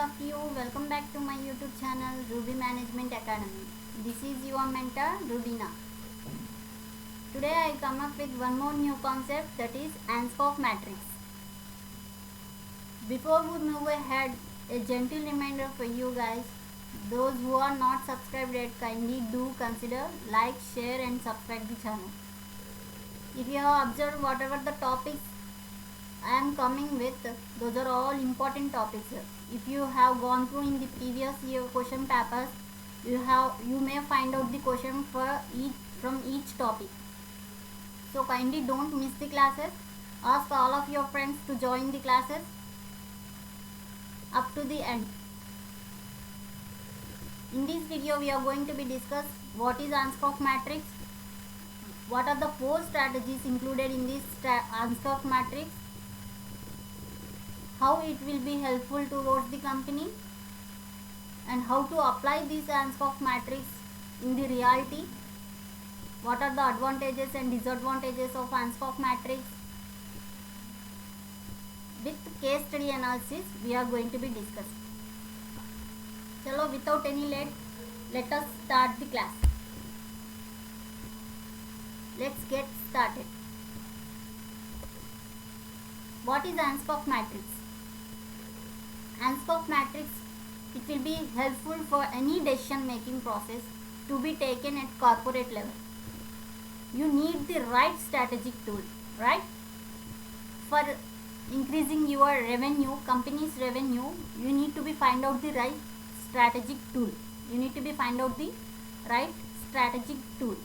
of you, welcome back to my YouTube channel Ruby Management Academy. This is your mentor Rubina. Today I come up with one more new concept, that is Ansoff matrix. Before we move ahead, a gentle reminder for you guys, those who are not subscribed yet, kindly do consider like, share and subscribe the channel. If you have observed, whatever the topics I am coming with, those are all important topics. If you have gone through in the previous year question papers, you may find out the question from each topic. So kindly don't miss the classes. Ask all of your friends to join the classes up to the end. In this video we are going to be discuss what is Ansoff matrix, what are the 4 strategies included in this Ansoff matrix, how it will be helpful towards the company, and how to apply this Ansoff matrix in the reality. What are the advantages and disadvantages of Ansoff matrix? With case study analysis we are going to be discussing. Chalo, without any let us start the class. Let's get started. What is Ansoff matrix? Ansoff matrix, it will be helpful for any decision making process to be taken at corporate level. You need the right strategic tool, right? For increasing your revenue, company's revenue, you need to be find out the right strategic tool. You need to be find out the right strategic tool.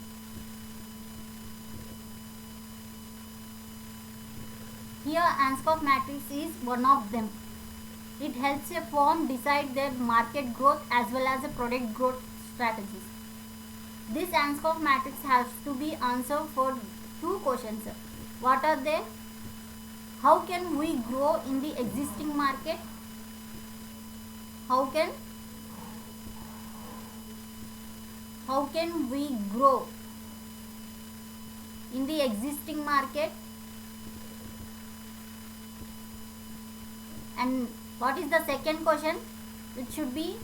Here Ansoff matrix is one of them. It helps a firm decide their market growth as well as a product growth strategies. This Ansoff matrix has to be answered for 2 questions. What are they? How can we grow in the existing market? How can we grow in the existing market? And what is the second question? It should be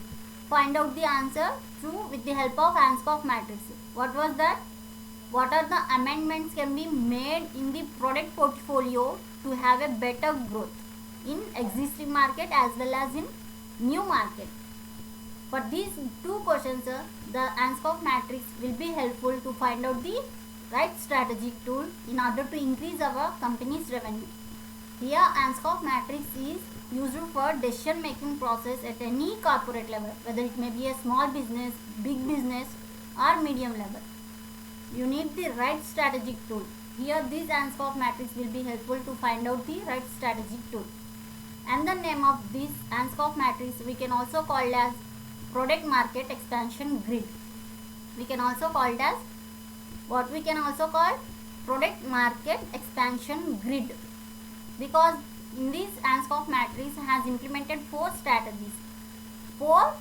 find out the answer with the help of Ansoff matrix. What was that? What are the amendments can be made in the product portfolio to have a better growth in existing market as well as in new market? For these 2 questions, the Ansoff matrix will be helpful to find out the right strategic tool in order to increase our company's revenue. Here Ansoff matrix is used for decision making process at any corporate level, whether it may be a small business, big business or medium level. You need the right strategic tool. Here this Ansoff matrix will be helpful to find out the right strategic tool. And the name of this Ansoff matrix we can also call it as product market expansion grid. We can also call it as what we can also call product market expansion grid, because in this Ansoff matrix has implemented 4 strategies, 4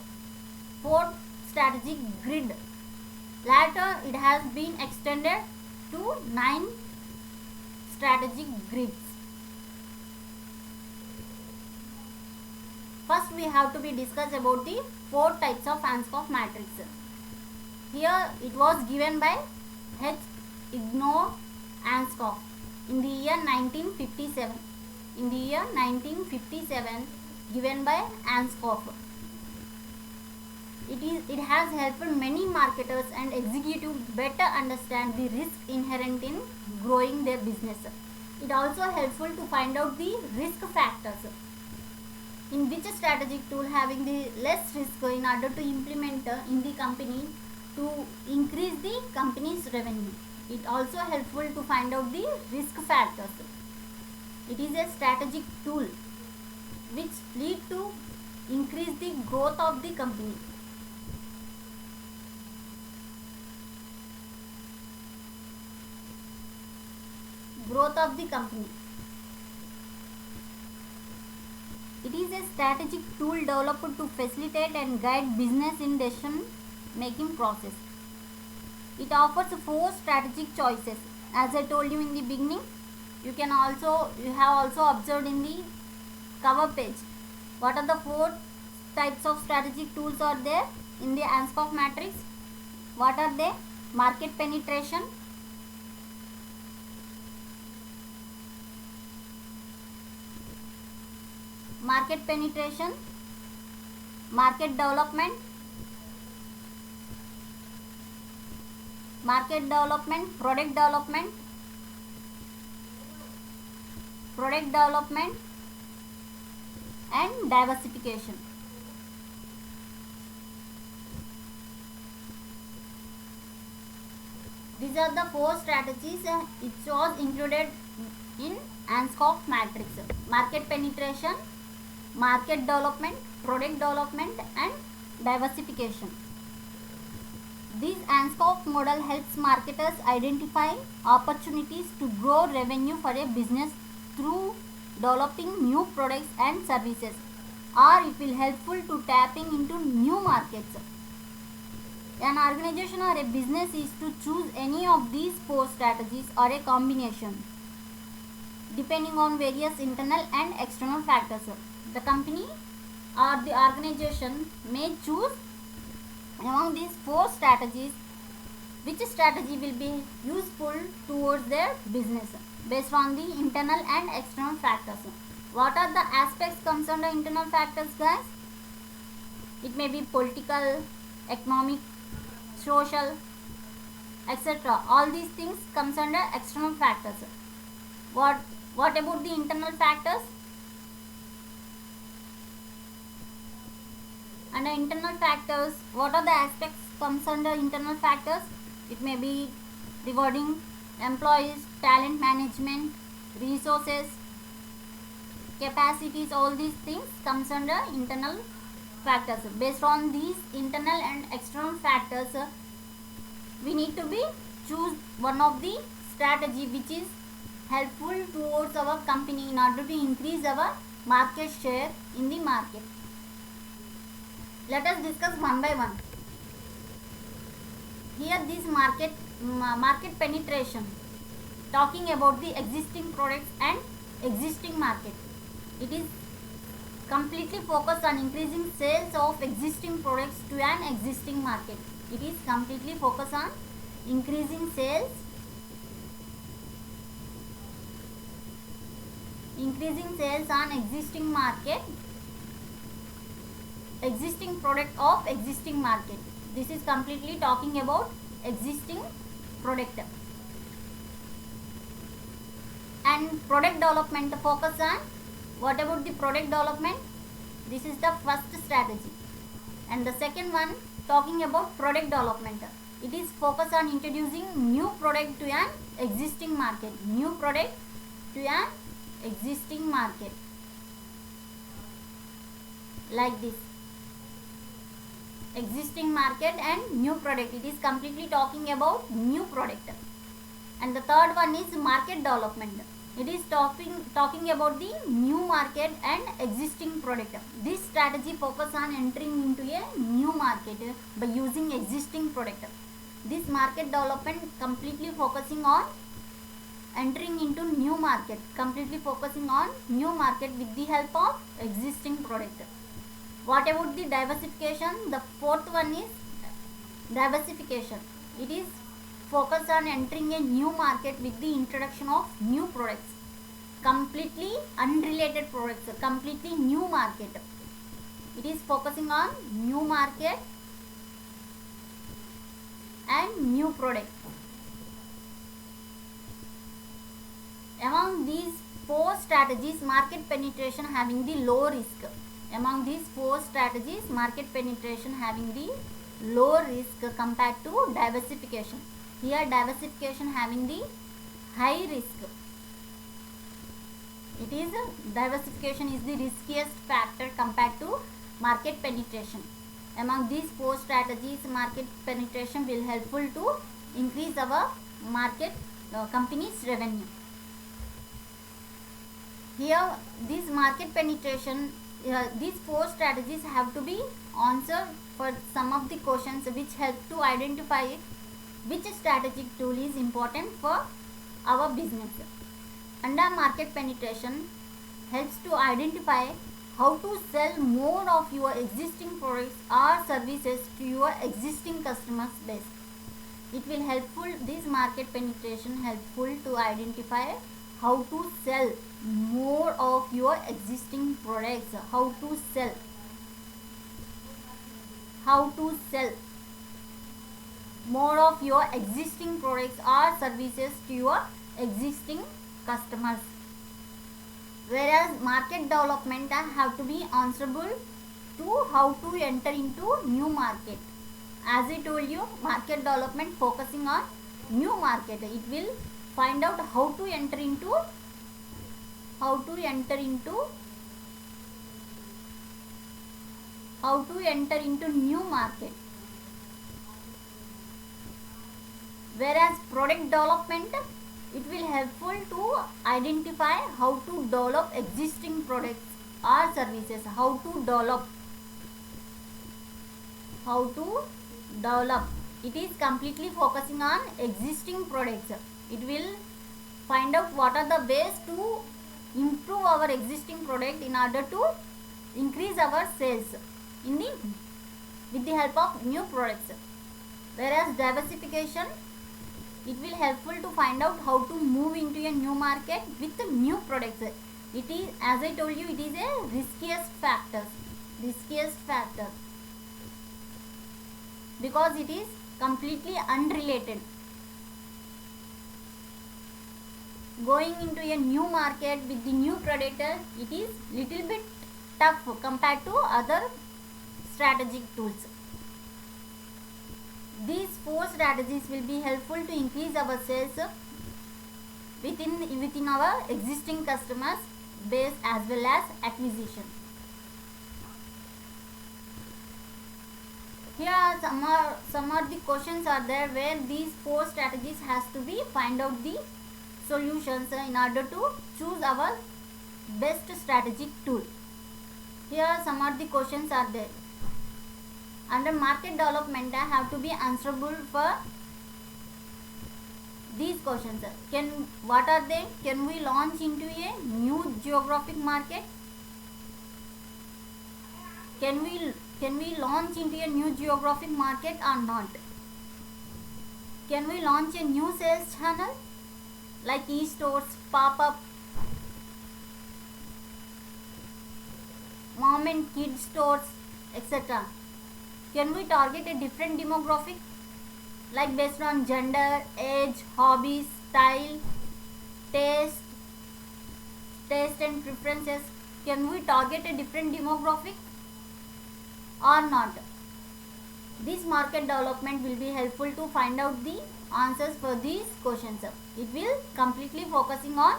strategic grid. Later it has been extended to 9 strategic grids. First we have to be discussed about the 4 types of Ansoff matrix. Here it was given by H. Ignore Ansoff in the year 1957. In the year 1957, given by Ansoff. It has helped many marketers and executives better understand the risk inherent in growing their business. It also helpful to find out the risk factors. In which strategic tool having the less risk in order to implement in the company to increase the company's revenue. It also helpful to find out the risk factors. It is a strategic tool which lead to increase the growth of the company. Growth of the company. It is a strategic tool developed to facilitate and guide business in decision making process. It offers 4 strategic choices. As I told you in the beginning, you have also observed in the cover page what are the 4 types of strategic tools are there in the Ansoff matrix? What are they? Market penetration, market penetration, market development, product development and diversification. These are the 4 strategies which was included in Ansoff matrix: market penetration, market development, product development and diversification. This Ansoff model helps marketers identify opportunities to grow revenue for a business through developing new products and services, or it will helpful to tapping into new markets. An organization or a business is to choose any of these 4 strategies or a combination depending on various internal and external factors. The company or the organization may choose among these 4 strategies which strategy will be useful towards their business based on the internal and external factors. What are the aspects comes under internal factors, guys? It may be political, economic, social, etc. All these things comes under external factors. What about the internal factors? Under internal factors, what are the aspects comes under internal factors? It may be rewarding employees, talent management, resources, capacities. All these things comes under internal factors. Based on these internal and external factors, we need to be choose one of the strategy which is helpful towards our company in order to increase our market share in the market. Let us discuss one by one. Here this market penetration, talking about the existing products and existing market. It is completely focused on increasing sales of existing products to an existing market. It is completely focused on increasing sales on existing market, existing product of existing market. This is completely talking about existing product. And product development focus on, what about the product development? This is the first strategy. And the second one talking about product development. It is focused on introducing new product to an existing market. New product to an existing market. Like this. Existing market and new product. It is completely talking about new product. And the third one is market development. It is talking about the new market and existing product. This strategy focus on entering into a new market by using existing product. This market development completely focusing on entering into new market, completely focusing on new market with the help of existing product. What about the diversification? The fourth one is diversification. It is focused on entering a new market with the introduction of new products, completely unrelated products, completely new market. It is focusing on new market and new product. Among these 4 strategies, market penetration having the low risk. Among these 4 strategies, market penetration having the low risk compared to diversification. Here diversification having the high risk. It is diversification is the riskiest factor compared to market penetration. Among these 4 strategies, market penetration will helpful to increase our market company's revenue. Here this market penetration, these 4 strategies have to be answered for some of the questions which help to identify which strategic tool is important for our business. Under market penetration helps to identify how to sell more of your existing products or services to your existing customers base. It will helpful, this market penetration helpful to identify how to sell more of your existing products, how to sell more of your existing products or services to your existing customers. Whereas market development have to be answerable to how to enter into new market. As I told you, market development focusing on new market. It will find out how to enter into new market. Whereas product development, it will helpful to identify how to develop existing products or services, how to develop. It is completely focusing on existing products. It will find out what are the ways to improve our existing product in order to increase our sales with the help of new products. Whereas diversification, it will helpful to find out how to move into a new market with new products. It is, as I told you, it is a riskiest factor because it is completely unrelated. Going into a new market with the new predator, it is little bit tough compared to other strategic tools. These 4 strategies will be helpful to increase our sales within our existing customers base as well as acquisition. Here some of the questions are there where these 4 strategies has to be find out the solutions in order to choose our best strategic tool. Here some of the questions are there. Under market development, I have to be answerable for these questions. What are they? Can we launch into a new geographic market? Can we launch into a new geographic market or not? Can we launch a new sales channel like e-stores, pop-up, mom and kid stores, etc.? Can we target a different demographic like based on gender, age, hobbies, style, taste and preferences? Can we target a different demographic or not? This market development will be helpful to find out the answers for these questions. It will completely focusing on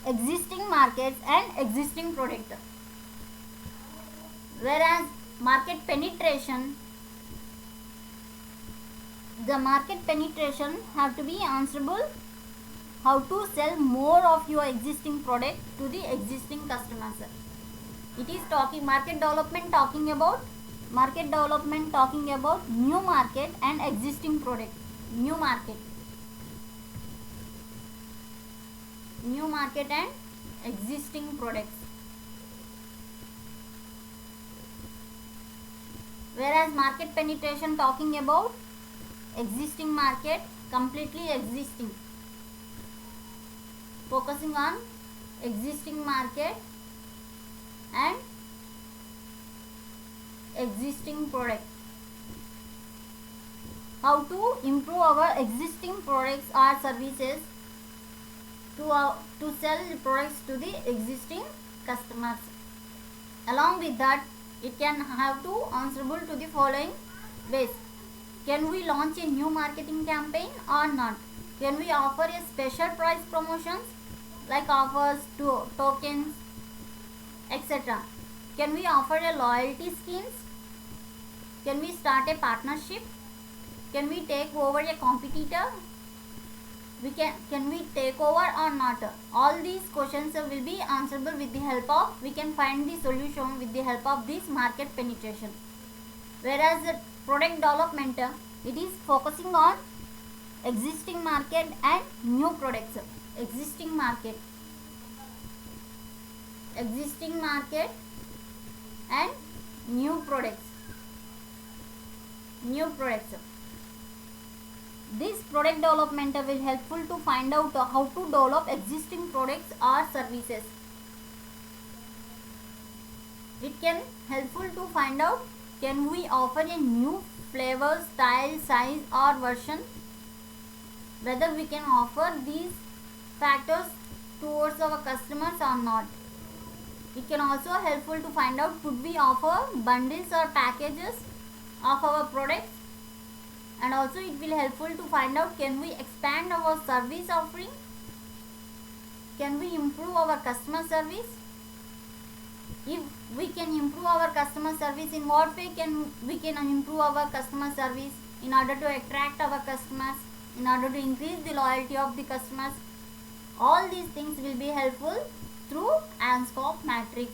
existing markets and existing product. Whereas market penetration, the market penetration have to be answerable how to sell more of your existing product to the existing customers. It is market development talking about new market and existing product. New market and existing products. Whereas market penetration talking about existing market, completely existing, focusing on existing market and existing product. How to improve our existing products or services to sell products to the existing customers. Along with that, it can have to answerable to the following ways. Can we launch a new marketing campaign or not? Can we offer a special price promotions like offers to tokens, etc.? Can we offer a loyalty schemes? Can we start a partnership? Can we take over a competitor? Can we take over or not? All these questions will be answerable with the help of, we can find the solution with the help of this market penetration. Whereas the product development, it is focusing on existing market and new products. Existing market existing market and new products. This product development will helpful to find out how to develop existing products or services. It can helpful to find out can we offer a new flavor, style, size or version, whether we can offer these factors towards our customers or not. It can also helpful to find out could we offer bundles or packages of our products, and also it will helpful to find out can we expand our service offering, can we improve our customer service. If we can improve our customer service, in what way can we improve our customer service? In order to attract our customers, in order to increase the loyalty of the customers. All these things will be helpful through Ansoff matrix.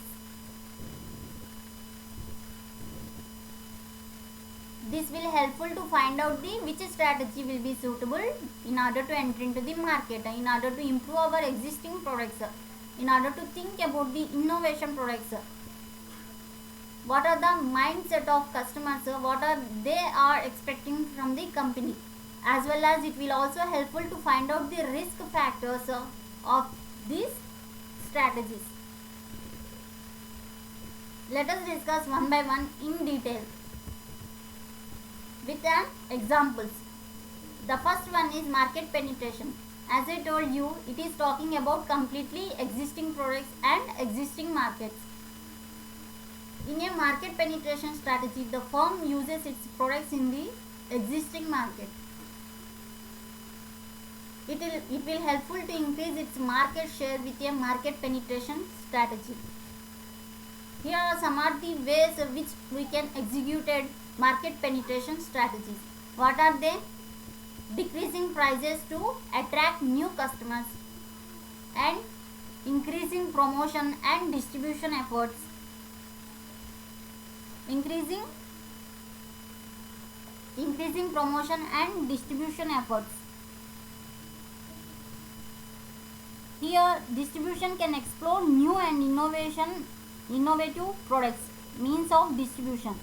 This will helpful to find out the which strategy will be suitable in order to enter into the market, in order to improve our existing products, in order to think about the innovation products. What are the mindset of customers, what are they are expecting from the company, as well as it will also helpful to find out the risk factors of these strategies. Let us discuss one by one in detail with an examples. The first one is market penetration. As I told you, it is talking about completely existing products and existing markets. In a market penetration strategy, the firm uses its products in the existing market. It will helpful to increase its market share with a market penetration strategy. Here are some of the ways which we can execute a market penetration strategies. What are they? Decreasing prices to attract new customers and increasing promotion and distribution efforts. Increasing promotion and distribution efforts. Here distribution can explore new and innovative products, means of distribution.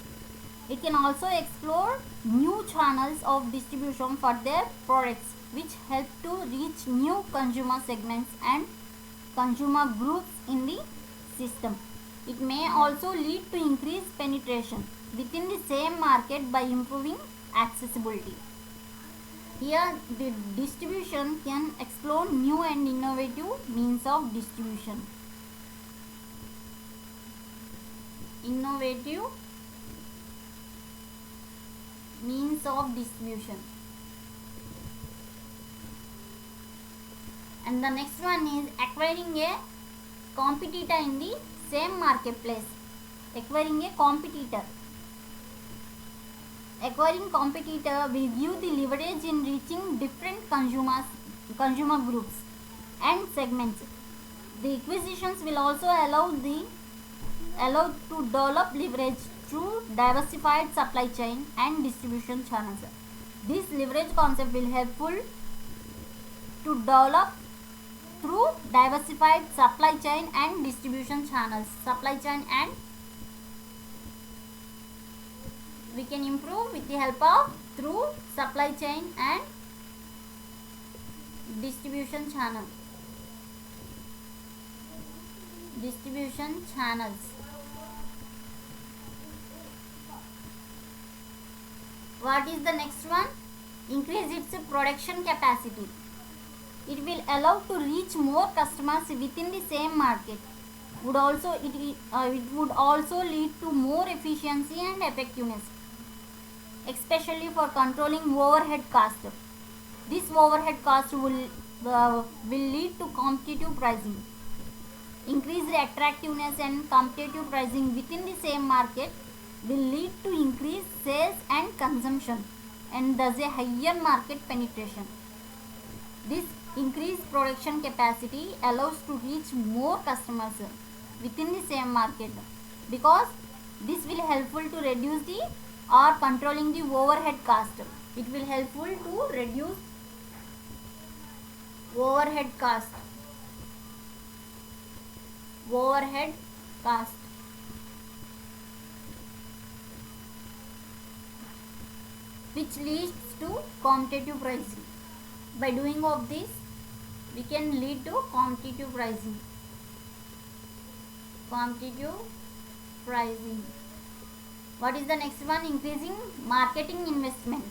It can also explore new channels of distribution for their products, which help to reach new consumer segments and consumer groups in the system. It may also lead to increased penetration within the same market by improving accessibility. Here the distribution can explore new and innovative means of distribution. Innovative means of distribution. And the next one is acquiring a competitor in the same marketplace. Acquiring competitor will give the leverage in reaching different consumer groups and segments. The acquisitions will also allow to develop leverage through diversified supply chain and distribution channels. This leverage concept will helpful to develop through diversified supply chain and distribution channels. We can improve with the help of through supply chain and distribution channels. What is the next one? Increase its production capacity. It will allow to reach more customers within the same market. It would also lead to more efficiency and effectiveness, especially for controlling overhead cost. This overhead cost will lead to competitive pricing. Increased attractiveness and competitive pricing within the same market will lead to increased sales and consumption, and thus a higher market penetration. This increased production capacity allows to reach more customers within the same market, because this will helpful to reduce the or controlling the overhead cost. It will helpful to reduce overhead cost. overhead cost, which leads to competitive pricing. By doing of this, we can lead to competitive pricing. Competitive pricing. What is the next one? Increasing marketing investment.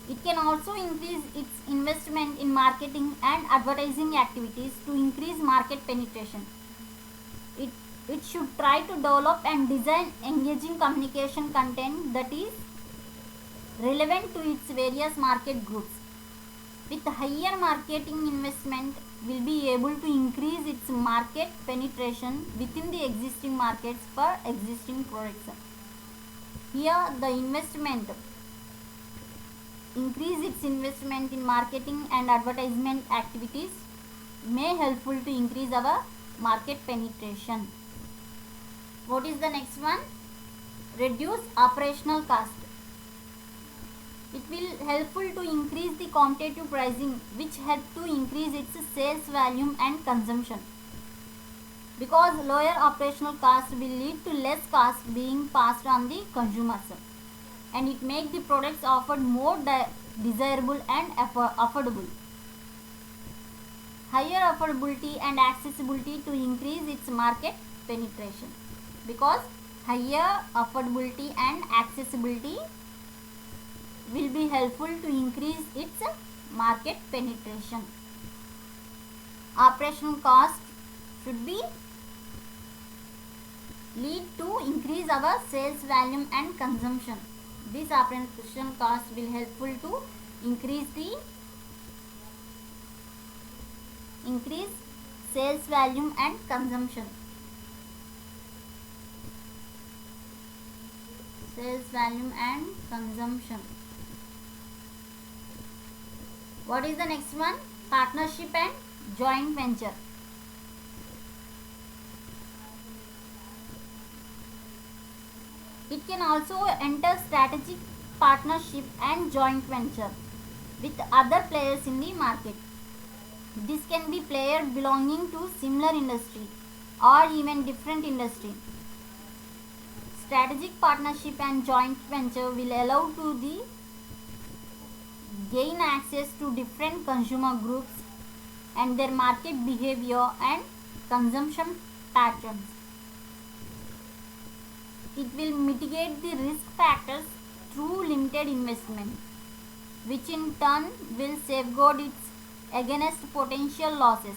It can also increase its investment in marketing and advertising activities to increase market penetration. It should try to develop and design engaging communication content that is relevant to its various market groups. With higher marketing investment, will be able to increase its market penetration within the existing markets for existing products. Here the investment, increase its investment in marketing and advertisement activities may helpful to increase our market penetration. What is the next one? Reduce operational cost. It will helpful to increase the competitive pricing, which help to increase its sales volume and consumption. Because lower operational cost will lead to less cost being passed on the consumers, and it make the products offered more desirable and affordable. Higher affordability and accessibility to increase its market penetration. Because higher affordability and accessibility will be helpful to increase its market penetration. Operational cost should be lead to increase our sales volume and consumption. This operational cost will helpful to increase sales volume and consumption. Sales volume and consumption. What is the next one? Partnership and joint venture. It can also enter strategic partnership and joint venture with other players in the market. This can be players belonging to similar industry or even different industry. Strategic partnership and joint venture will allow to the gain access to different consumer groups and their market behavior and consumption patterns. It will mitigate the risk factors through limited investment, which in turn will safeguard it against potential losses.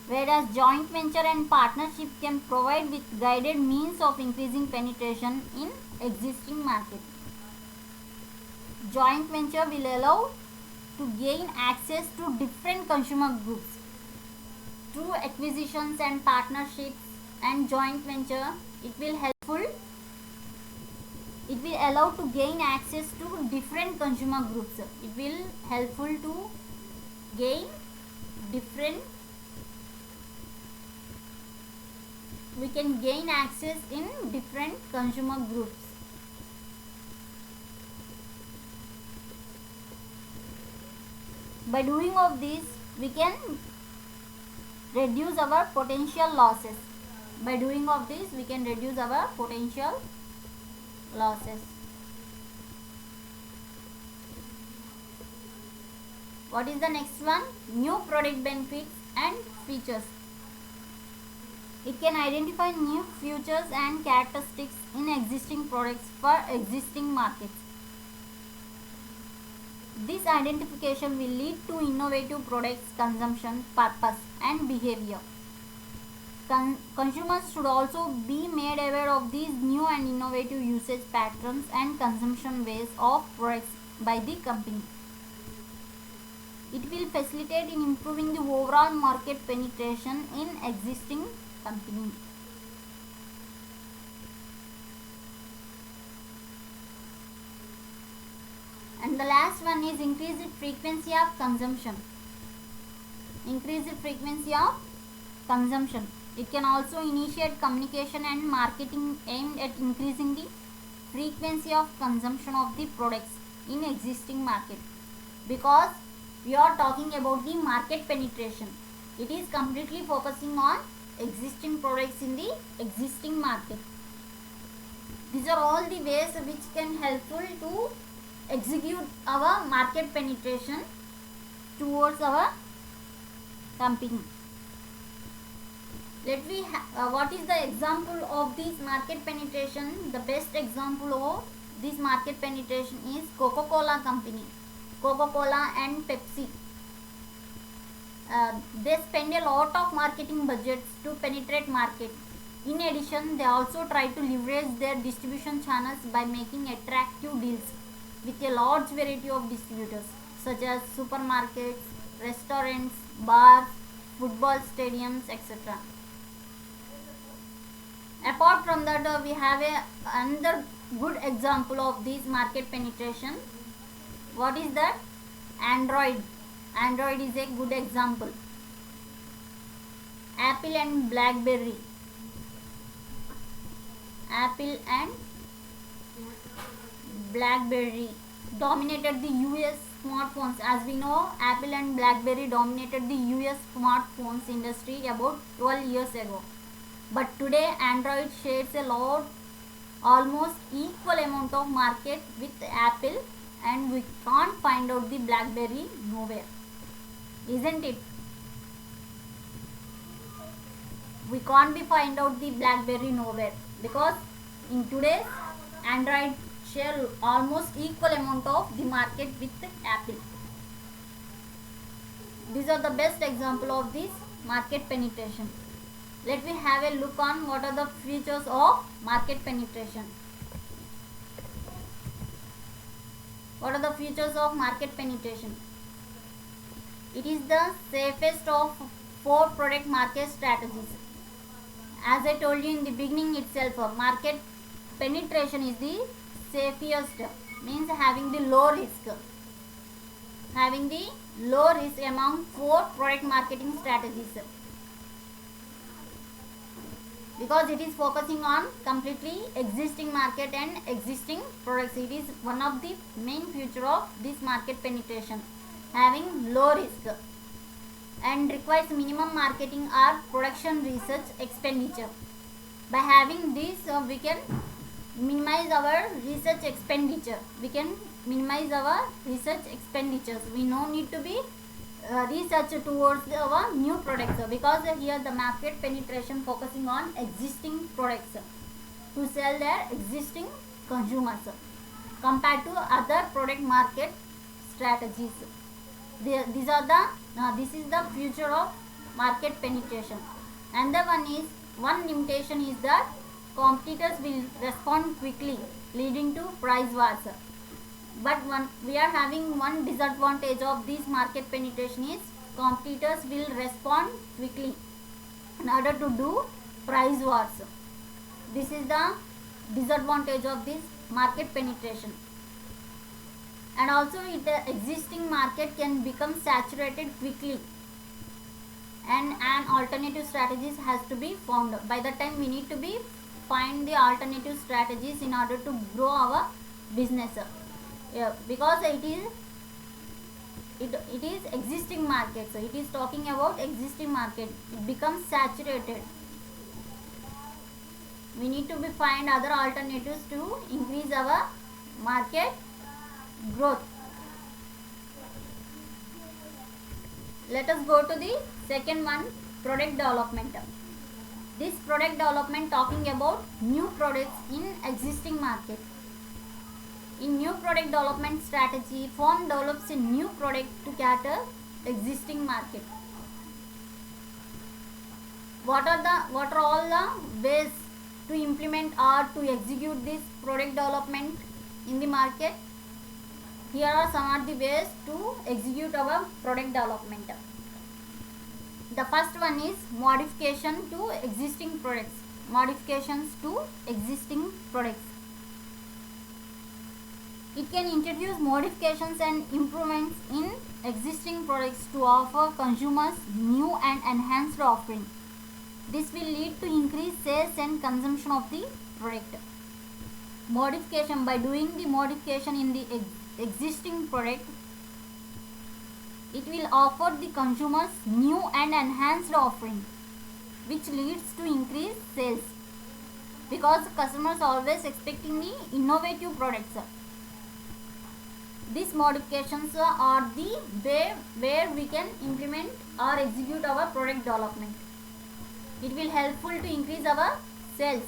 Whereas joint venture and partnership can provide with guided means of increasing penetration in existing market. Joint venture will allow to gain access to different consumer groups through acquisitions and partnerships, and joint venture it will allow to gain access to different consumer groups. It will helpful to gain different, we can gain access in different consumer groups. By doing of this, we can reduce our potential losses. By doing of this, we can reduce our potential losses. What is the next one? New product benefits and features. It can identify new features and characteristics in existing products for existing markets. This identification will lead to innovative products consumption purpose and behavior. Consumers should also be made aware of these new and innovative usage patterns and consumption ways of products by the company. It will facilitate in improving the overall market penetration in existing company. And the last one is increase the frequency of consumption. Increase the frequency of consumption. It can also initiate communication and marketing aimed at increasing the frequency of consumption of the products in existing market. Because we are talking about the market penetration, it is completely focusing on existing products in the existing market. These are all the ways which can helpful to execute our market penetration towards our company. What is the example of this market penetration? The best example of this market penetration is Coca-Cola company. Coca-Cola and Pepsi. They spend a lot of marketing budgets to penetrate market. In addition, they also try to leverage their distribution channels by making attractive deals with a large variety of distributors such as supermarkets, restaurants, bars, football stadiums, etc. Apart from that, we have another good example of this market penetration. What is that? Android. Android is a good example. Apple and Blackberry. Apple and Blackberry dominated the US smartphones. As we know, Apple and Blackberry dominated the US smartphones industry about 12 years ago. But today Android shares a lot, almost equal amount of market with Apple, and we can't find out the Blackberry nowhere. Isn't it? We can't find out the Blackberry nowhere because in today's Android share almost equal amount of the market with Apple. These are the best example of this market penetration. Let me have a look on what are the features of market penetration. What are the features of market penetration? It is the safest of 4 product market strategies. As I told you in the beginning itself, market penetration is the safest, means having the low risk. Having the low risk among 4 product marketing strategies. Because it is focusing on completely existing market and existing products. It is one of the main feature of this market penetration. Having low risk and requires minimum marketing or production research expenditure. By having this, we can minimize our research expenditure. We no need to be research towards our new products, because here the market penetration focusing on existing products to sell their existing consumers compared to other product market strategies. This is the future of market penetration. Another one limitation is that competitors will respond quickly, leading to price wars. But we are having one disadvantage of this market penetration is competitors will respond quickly in order to do price wars. This is the disadvantage of this market penetration. And also the existing market can become saturated quickly, and an alternative strategies has to be found. By the time we need to find the alternative strategies in order to grow our business. Because it is existing market, so it is talking about existing market. It becomes saturated. We need to find other alternatives to increase our market growth. Let us go to the second one, product development. This product development talking about new products in existing market. In new product development strategy, firm develops a new product to cater existing market. What are all the ways to implement or to execute this product development in the market? Here are some of the ways to execute our product development. The first one is modification to existing products. Modifications to existing products. It can introduce modifications and improvements in existing products to offer consumers new and enhanced offering. This will lead to increased sales and consumption of the product. Modification, by doing the modification in the existing product, it will offer the consumers new and enhanced offering. which leads to increased sales, because customers always expecting the innovative products. These modifications are the way where we can implement or execute our product development. It will helpful to increase our sales.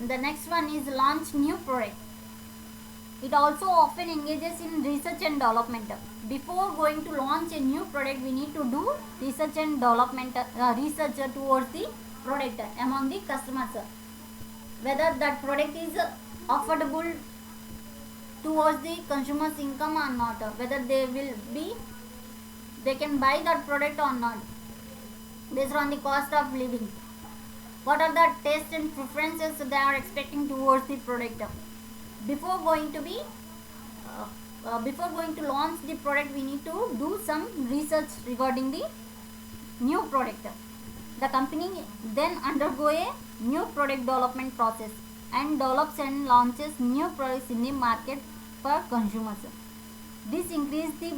The next one is launch new product. It also often engages in research and development. Before going to launch a new product, we need to do research and development, research towards the product among the customers, whether that product is affordable towards the consumer's income or not, whether they can buy that product or not based on the cost of living, what are the tastes and preferences they are expecting towards the product. Before going to launch the product, we need to do some research regarding the new product. The company then undergo a new product development process and develops and launches new products in the market for consumers. This increases the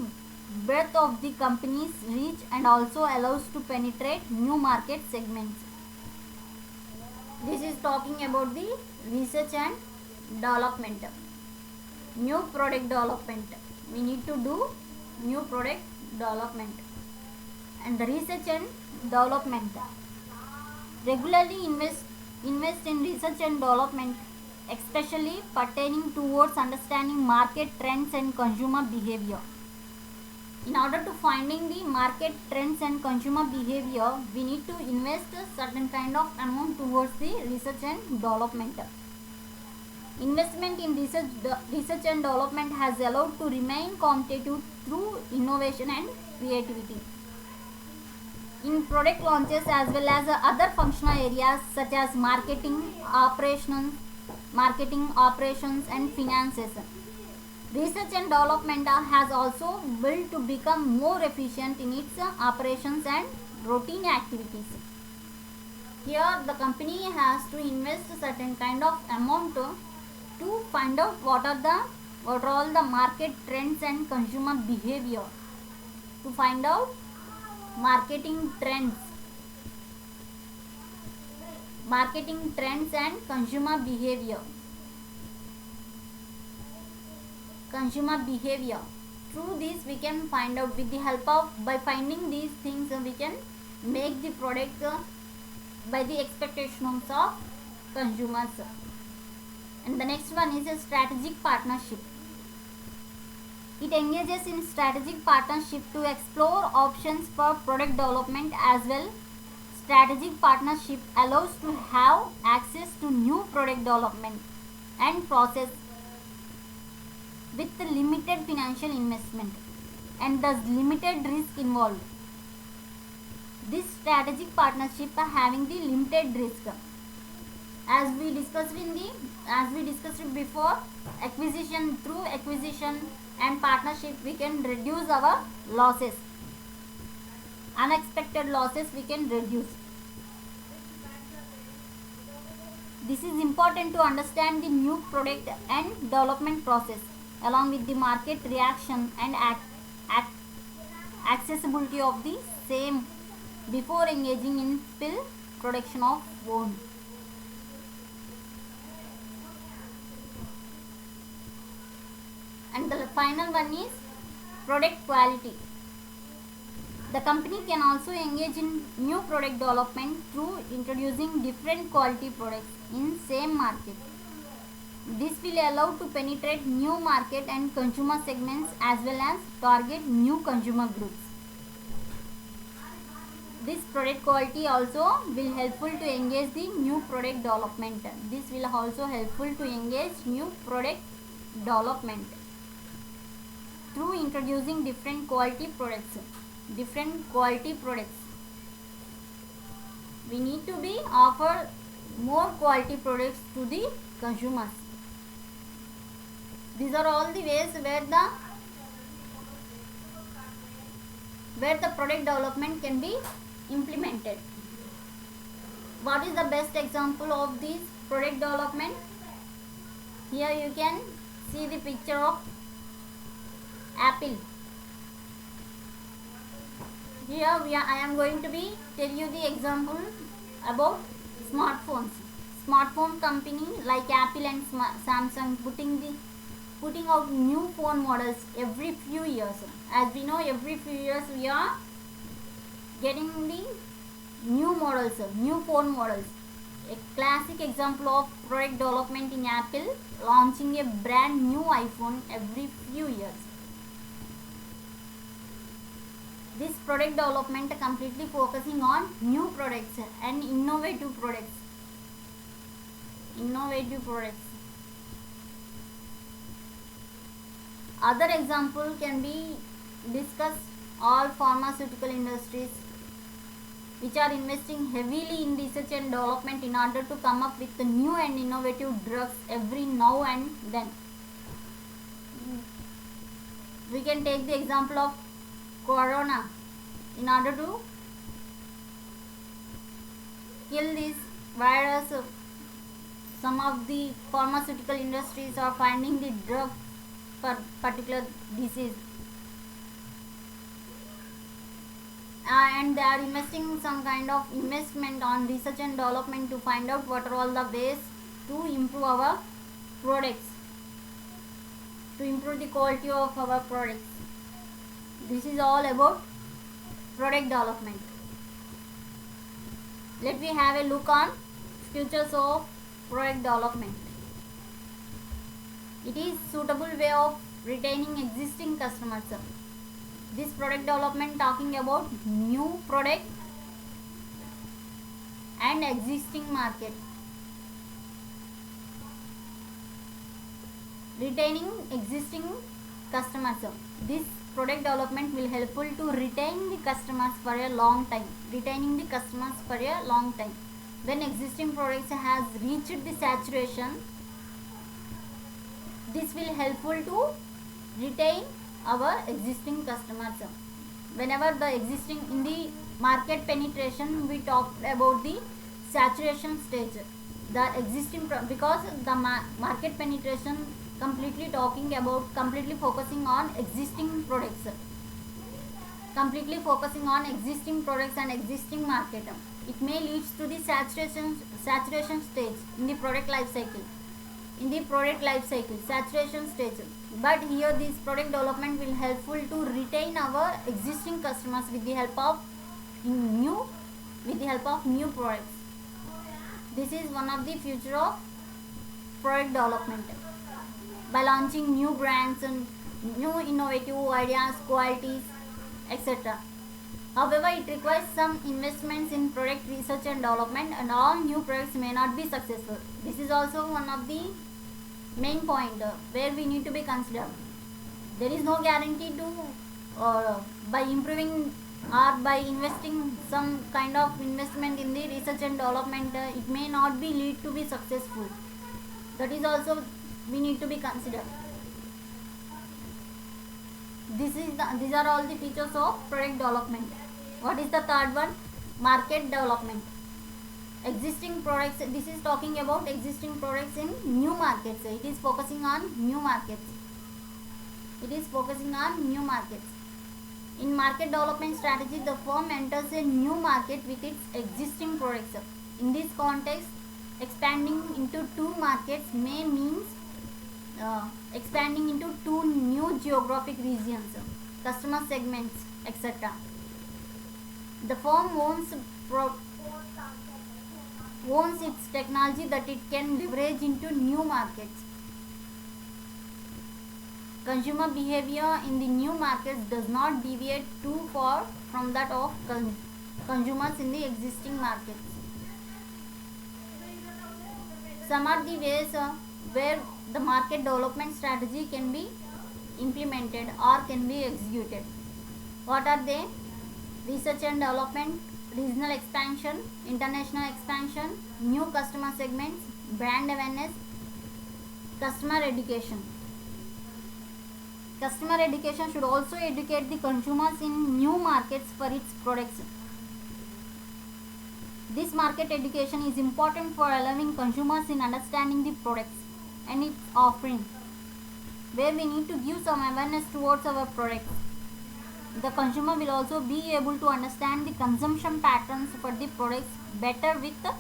breadth of the company's reach and also allows to penetrate new market segments. This is talking about the research and development. New product development. We need to do new product development. And the research and development. Regularly invest in research and development, especially pertaining towards understanding market trends and consumer behavior. In order to finding the market trends and consumer behavior, we need to invest a certain kind of amount towards the research and development. Investment in research and development has allowed to remain competitive through innovation and creativity. In product launches as well as other functional areas such as marketing, operations and finances, research and development has also built to become more efficient in its operations and routine activities. Here the company has to invest a certain kind of amount to find out what are all the market trends and consumer behavior, to find out marketing trends and consumer behavior. Through this we can find out, with the help of, by finding these things we can make the product by the expectations of consumers. And the next one is a strategic partnership. It engages in strategic partnership to explore options for product development as well. Strategic partnership allows to have access to new product development and process with limited financial investment and thus limited risk involved. This strategic partnership having the limited risk. As we discussed before, through acquisition and partnership we can reduce our losses. Unexpected losses we can reduce. This is important to understand the new product and development process along with the market reaction and accessibility of the same before engaging in full production of own. And the final one is product quality. The company can also engage in new product development through introducing different quality products in same market. This will allow to penetrate new market and consumer segments as well as target new consumer groups. This product quality also will helpful to engage the new product development. Through introducing different quality products. We need to be offer more quality products to the consumers. These are all the ways where the product development can be implemented. What is the best example of this product development? Here you can see the picture of apple. I am going to be tell you the example about smartphones. Smartphone company like Apple and Samsung putting out new phone models every few years. As we know, every few years we are getting the new models, new phone models. A classic example of product development in Apple, launching a brand new iPhone every few years. This product development completely focusing on new products and innovative products. Other example can be discussed all pharmaceutical industries which are investing heavily in research and development in order to come up with the new and innovative drugs every now and then. We can take the example of corona. In order to kill this virus, some of the pharmaceutical industries are finding the drug for particular disease, and they are investing some kind of investment on research and development to find out what are all the ways to improve our products, to improve the quality of our products. This is all about product development. Let me have a look on futures of product development. It is suitable way of retaining existing customers. This product development talking about new product and existing market. Retaining existing customers. This product development will helpful to retain the customers for a long time. When existing products has reached the saturation, this will helpful to retain our existing customers. Whenever the existing in the market penetration, we talked about the saturation stage. The existing because the market penetration completely focusing on existing products, and existing market. It may lead to the saturation stage in the product life cycle. Saturation stage. But here this product development will helpful to retain our existing customers with the help of new products. This is one of the future of product development. By launching new brands and new innovative ideas, qualities, etc. However, it requires some investments in product research and development, and all new products may not be successful. This is also one of the main point where we need to be considered. There is no guarantee to by improving or by investing some kind of investment in the research and development, it may not be lead to be successful. That is also we need to be considered. These are all the features of product development. What is the third one? Market development. Existing products. This is talking about existing products in new markets. It is focusing on new markets. In market development strategy, the firm enters a new market with its existing products. In this context, expanding into two markets may means expanding into two new geographic regions, customer segments, etc. The firm owns its technology that it can leverage into new markets. Consumer behavior in the new markets does not deviate too far from that of consumers in the existing markets. Some are the ways where the market development strategy can be implemented or can be executed. What are they? Research and development, regional expansion, international expansion, new customer segments, brand awareness, customer education. Customer education should also educate the consumers in new markets for its products. This market education is important for allowing consumers in understanding the products and its offering, where we need to give some awareness towards our products. The consumer will also be able to understand the consumption patterns for the products better with the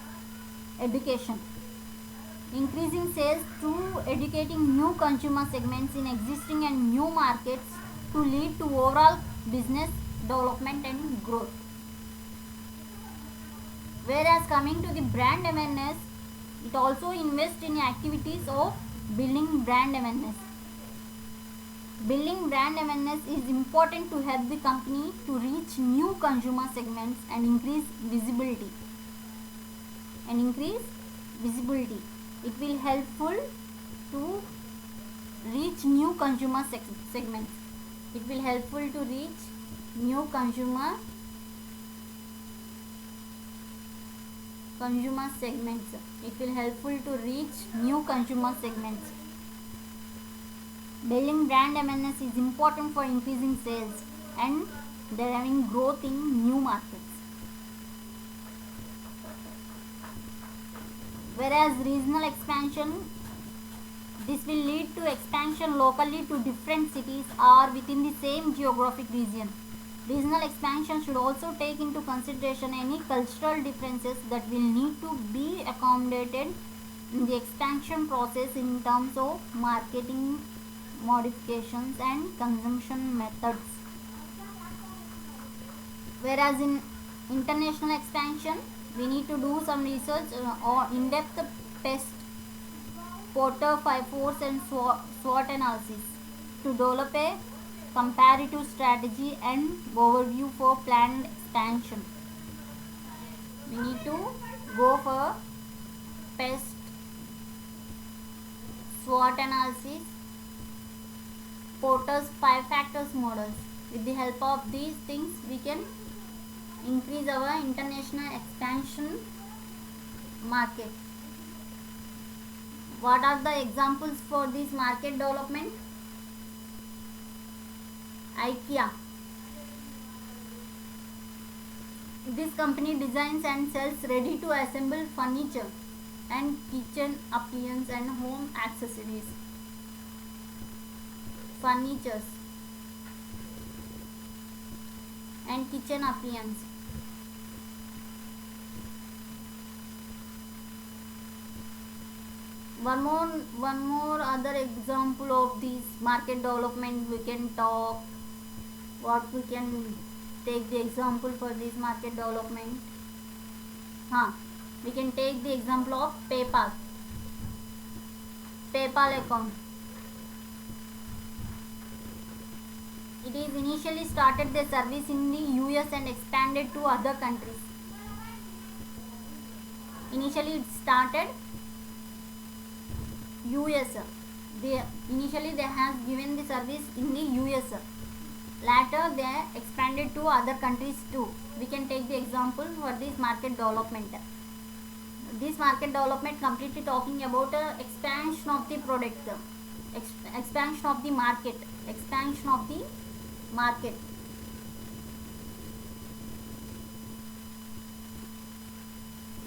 education. Increasing sales through educating new consumer segments in existing and new markets to lead to overall business development and growth. Whereas coming to the brand awareness, it also invests in activities of building brand awareness. Building brand awareness is important to help the company to reach new consumer segments and increase visibility. It will helpful to reach new consumer segments. It will helpful to reach new consumer segments. It will helpful to reach new consumer segments. Building brand awareness is important for increasing sales and driving growth in new markets. Whereas regional expansion, this will lead to expansion locally to different cities or within the same geographic region. Regional expansion should also take into consideration any cultural differences that will need to be accommodated in the expansion process in terms of marketing modifications and consumption methods. Whereas in international expansion, we need to do some research or in-depth test, Porter 5 force and SWOT analysis to develop a comparative strategy and overview for planned expansion. We need to go for PEST, SWOT analysis, Porter's 5 factors models. With the help of these things, we can increase our international expansion market. What are the examples for this market development? IKEA. This company designs and sells ready to assemble furniture and kitchen appliances and home accessories. Furnitures and kitchen appliances. One more other example of this market development we can talk. What we can take the example for this market development? We can take the example of PayPal account. It is initially started the service in the US and expanded to other countries. Initially it started US. Initially they have given the service in the US. Later they expanded to other countries too. We can take the example for this market development. This market development completely talking about expansion of the product, expansion of the market, expansion of the market.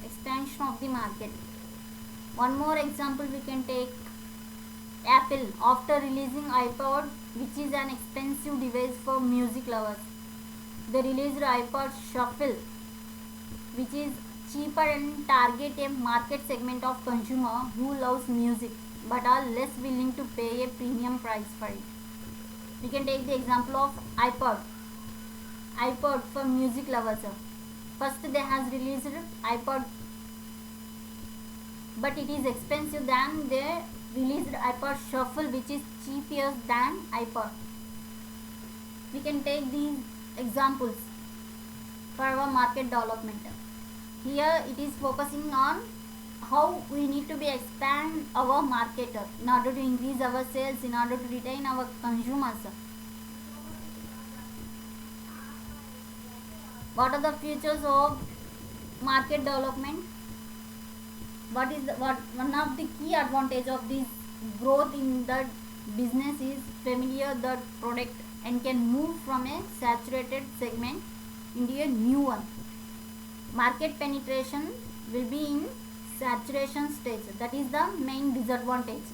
Expansion of the market. One more example we can take. Apple, after releasing iPod, which is an expensive device for music lovers, they released iPod Shuffle, which is cheaper and target a market segment of consumer who loves music but are less willing to pay a premium price for it. We can take the example of iPod for music lovers. First they has released iPod, but it is expensive than they released iPod Shuffle, which is cheaper than iPod. We can take these examples for our market development. Here it is focusing on how we need to be expand our market in order to increase our sales, in order to retain our consumers. What are the features of market development? One of the key advantage of this growth in that business is familiar the product and can move from a saturated segment into a new one. Market penetration will be in saturation stage. That is the main disadvantage.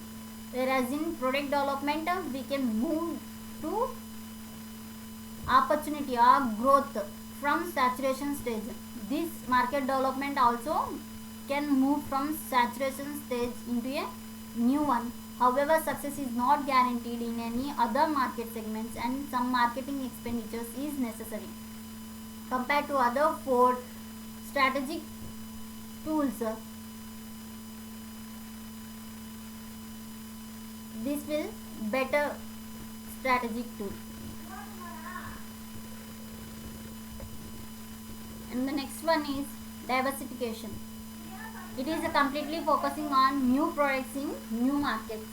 Whereas in product development, we can move to opportunity or growth from saturation stage. This market development also can move from saturation stage into a new one. However, success is not guaranteed in any other market segments, and some marketing expenditures is necessary. Compared to other four strategic tools, this will better strategic tool. And the next one is diversification. It is completely focusing on new products in new markets.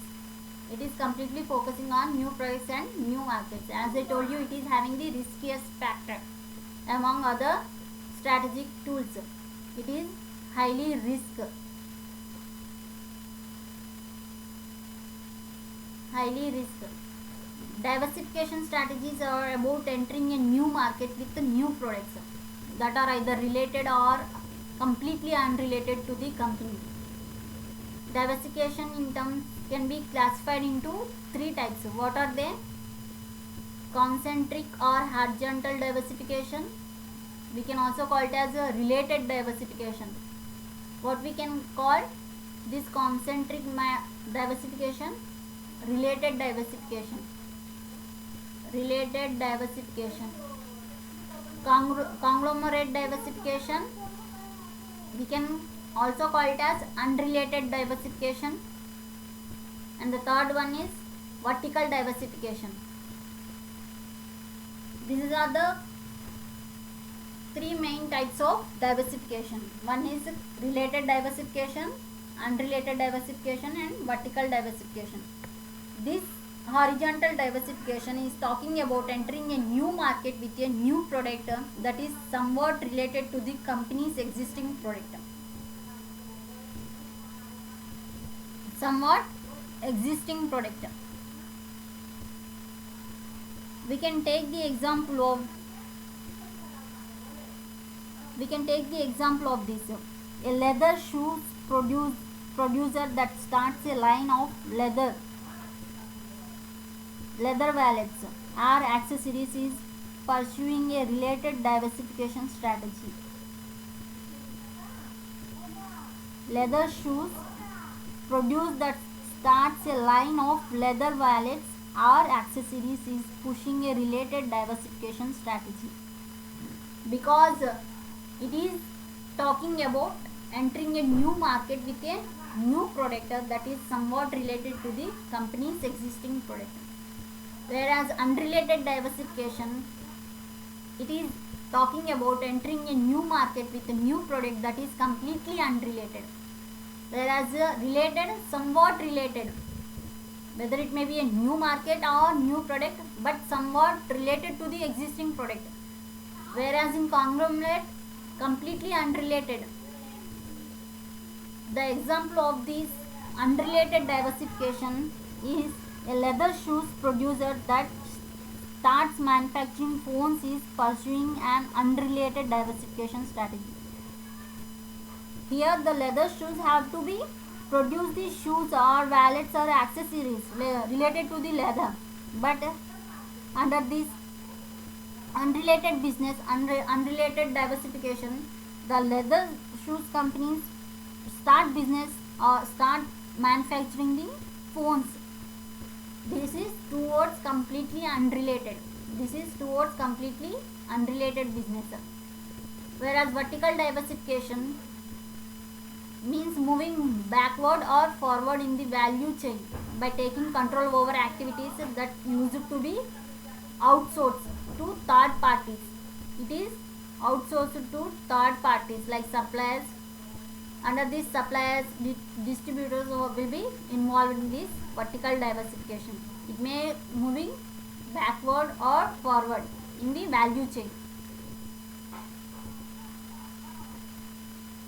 It is completely focusing on new products and new markets. As I told you, it is having the riskiest factor among other strategic tools. It is highly risk. Diversification strategies are about entering a new market with the new products that are either related or completely unrelated to the company. Diversification in terms can be classified into three types. What are they? Concentric or horizontal diversification. We can also call it as a related diversification. What we can call this concentric diversification? Related diversification. Conglomerate diversification. We can also call it as unrelated diversification. And the third one is vertical diversification. These are the three main types of diversification. One is related diversification, unrelated diversification, and vertical diversification. This horizontal diversification is talking about entering a new market with a new product that is somewhat related to the company's existing product. We can take the example of this. A leather shoes producer that starts a line of leather wallets or accessories is pursuing a related diversification strategy. Leather shoes producer that starts a line of leather wallets or accessories is pushing a related diversification strategy, because it is talking about entering a new market with a new product that is somewhat related to the company's existing product. Whereas unrelated diversification, it is talking about entering a new market with a new product that is completely unrelated. Whereas related, somewhat related, whether it may be a new market or new product, but somewhat related to the existing product. Whereas in conglomerate, completely unrelated. The example of this unrelated diversification is a leather shoes producer that starts manufacturing phones is pursuing an unrelated diversification strategy. Here the leather shoes have to be produce the shoes or wallets or accessories related to the leather, but under this unrelated business, unrelated diversification, the leather shoes companies start business or start manufacturing the phones. This is towards completely unrelated business. Whereas vertical diversification means moving backward or forward in the value chain by taking control over activities that used to be outsourced to third parties. It is outsourced to third parties like suppliers. Under these suppliers, distributors will be involved in this vertical diversification. It may moving backward or forward in the value chain.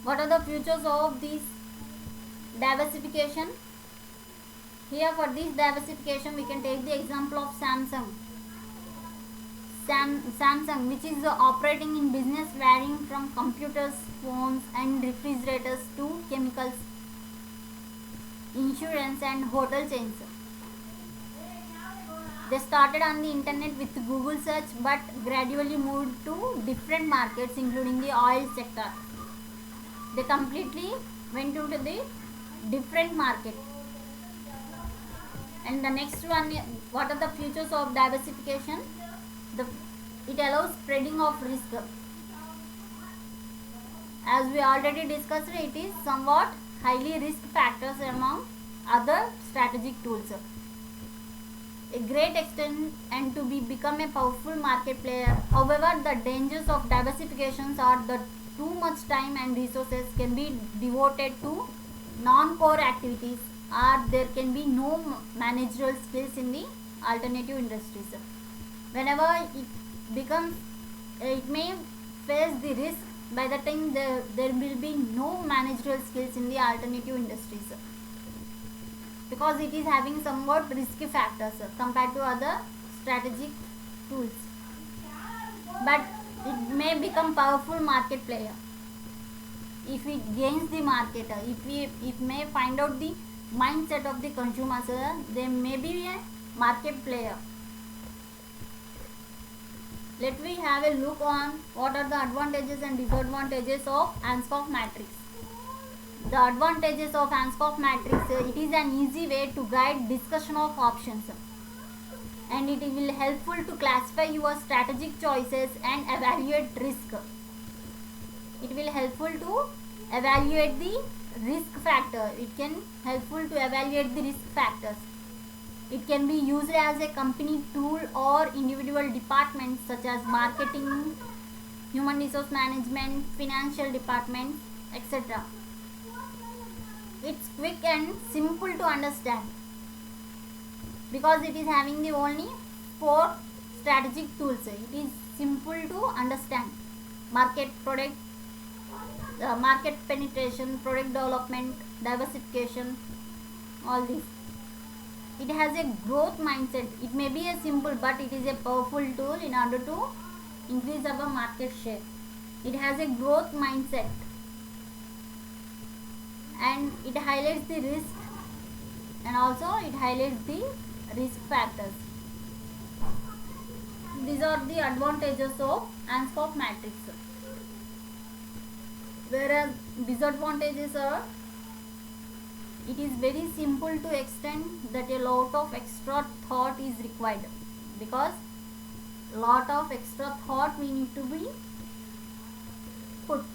What are the features of this diversification? Here for this diversification, we can take the example of Samsung, which is operating in business varying from computers, phones and refrigerators to chemicals, insurance and hotel chains. They started on the internet with Google search but gradually moved to different markets including the oil sector. They completely went into the different market. And the next one, what are the features of diversification? It allows spreading of risk. As we already discussed, it is somewhat highly risk factors among other strategic tools. A great extent and to become a powerful market player. However, the dangers of diversifications are that too much time and resources can be devoted to non-core activities, or there can be no managerial skills in the alternative industries. Whenever it may face the risk, by the time there will be no managerial skills in the alternative industries, because it is having somewhat risky factors compared to other strategic tools. But it may become powerful market player if it gains the market. If may find out the mindset of the consumers, they may be a market player. Let me have a look on what are the advantages and disadvantages of Ansoff matrix. The advantages of Ansoff matrix, it is an easy way to guide discussion of options, and it will helpful to classify your strategic choices and evaluate risk. It will helpful to evaluate the risk factor. It can helpful to evaluate the risk factors. It can be used as a company tool or individual departments such as marketing, human resource management, financial department, etc. It's quick and simple to understand because it is having the only 4 strategic tools. It is simple to understand: market, product, market penetration, product development, diversification, all these. It has a growth mindset. It may be a simple, but it is a powerful tool in order to increase our market share. It has a growth mindset, and it highlights the risk, and also it highlights the risk factors. These are the advantages of Ansoff matrix. Whereas disadvantages are, it is very simple to extend that a lot of extra thought is required, because lot of extra thought we need to be put.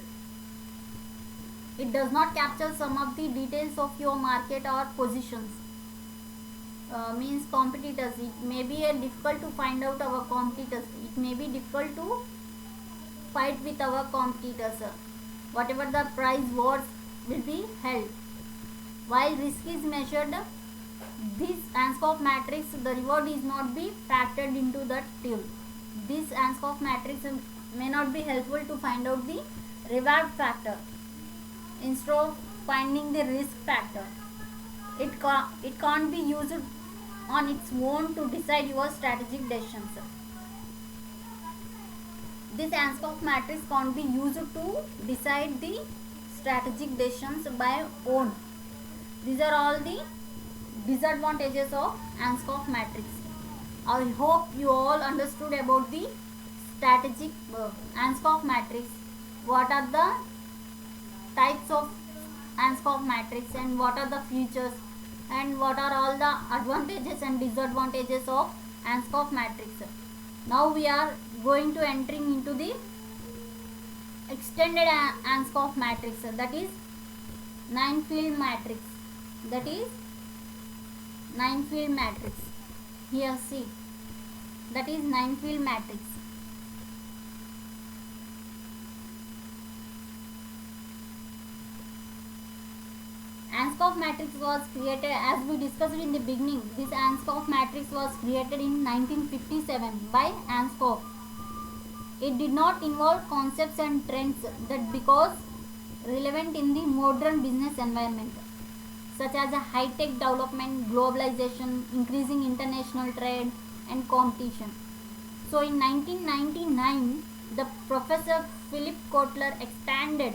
It does not capture some of the details of your market or positions. Means competitors. It may be difficult to find out our competitors. It may be difficult to fight with our competitors. Whatever the price wars will be held. While risk is measured, this Ansoff matrix, the reward is not be factored into that tool. This Ansoff matrix may not be helpful to find out the reward factor instead of finding the risk factor. It can't be used on its own to decide your strategic decisions. This Ansoff matrix can't be used to decide the strategic decisions by own. These are all the disadvantages of Ansoff matrix. I hope you all understood about the strategic Ansoff matrix. What are the types of Ansoff matrix and what are the features and what are all the advantages and disadvantages of Ansoff matrix. Now we are going to entering into the extended Ansoff matrix, that is 9-field matrix. That is 9-field matrix. Here see, that is 9-field matrix. Ansoff matrix was created, as we discussed in the beginning. This Ansoff matrix was created in 1957 by Ansoff. It did not involve concepts and trends that because relevant in the modern business environment, such as a high-tech development, globalization, increasing international trade and competition. So in 1999, the Professor Philip Kotler expanded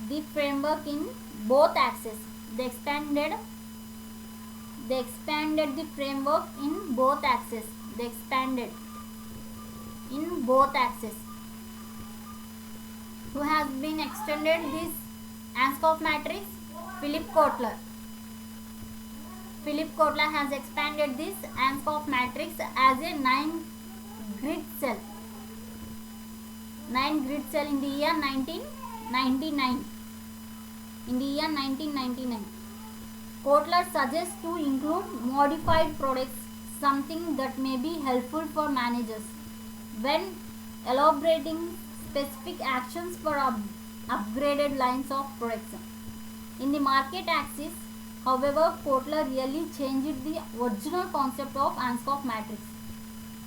the framework in both axes. They expanded They expanded the framework in both axes. They expanded in both axes. Who has been extended this Ansoff matrix? Philip Kotler. Philip Kotler has expanded this Ansoff matrix as a 9 grid cell. 9 grid cell in the year 1999. In the year 1999. Kotler suggests to include modified products, something that may be helpful for managers when elaborating specific actions for upgraded lines of products. In the market axis, however, Kotler really changed the original concept of Ansoff matrix,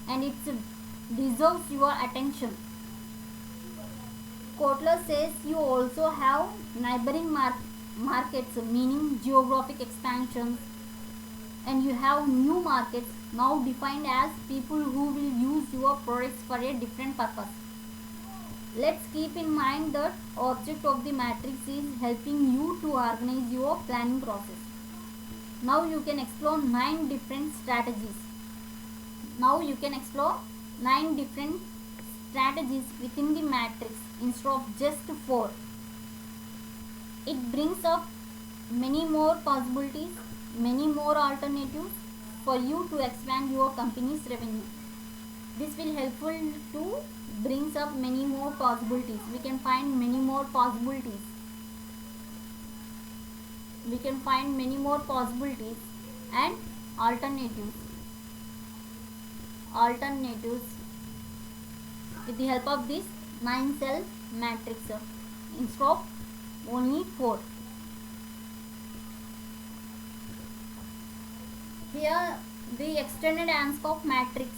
and it deserves your attention. Kotler says you also have neighboring markets, meaning geographic expansions, and you have new markets now defined as people who will use your products for a different purpose. Let's keep in mind that object of the matrix is helping you to organize your planning process. Now you can explore 9 different strategies. Within the matrix instead of just 4. It brings up many more possibilities, many more alternatives for you to expand your company's revenue. This will helpful to brings up many more possibilities. We can find many more possibilities. And alternatives with the help of this 9 cell matrix instead of only 4. Here the extended Ansoff matrix.